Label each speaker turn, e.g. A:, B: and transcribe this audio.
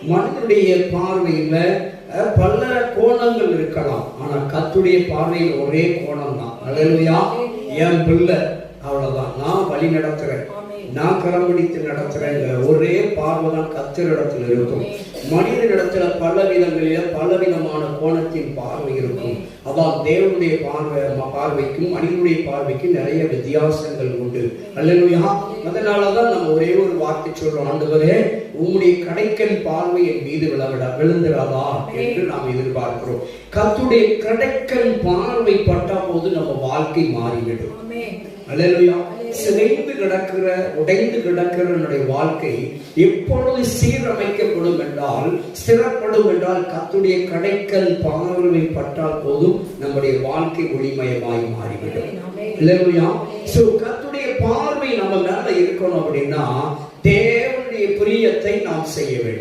A: மனிதனுடைய பார்வையில பல கோணங்கள் இருக்கலாம், ஆனா கர்த்தருடைய பார்வையில் ஒரே கோணம் தான். அல்லேலூயா. என் பிள்ளை அவ்வளவுதான், நான் வழி நடத்துறேன், நான் கரம்பிடித்து நடத்துறேன், ஒரே பார்வை தான் கர்த்தரிடத்தில் இருக்கும். மனிதனிடத்துல பல விதங்களில பலவிதமான கோணத்தின் பார்வை இருக்கும். அதான் தேவனுடைய பார்வைக்கும் மனிதனுடைய பார்வைக்கும் நிறைய வித்தியாசங்கள் உண்டு. அல்லேலூயா. அதனாலதான் நம்ம ஒரே ஒரு வார்த்தை சொல்றோம், ஆண்டவரே உம்முடைய கடைக்கன் பார்வை என் மீது விழுந்துடாதா என்று நாம் எதிர்பார்க்கிறோம். கர்த்தருடைய கடைக்கன் பார்வை பட்டா போது நம்ம வாழ்க்கை மாறிவிடும். அல்லேலூயா. சிதைந்து கிடக்கிற உடைந்து கிடக்கிற நம்முடைய வாழ்க்கை எப்பொழுது சீரமைக்கப்படும் என்றால், ஸ்திரப்படும் என்றால், கர்த்தருடைய கடைக்கல் பார்வை பட்டால் போதும் நம்முடைய வாழ்க்கை ஒளிமயமாய் மாறிவிடும். அல்லேலூயா. சோ கர்த்தருடைய பார்வை நம்ம மேல இருக்கணும் அப்படின்னா தேவனுடைய பிரியத்தை நாம் செய்ய வேண்டும்.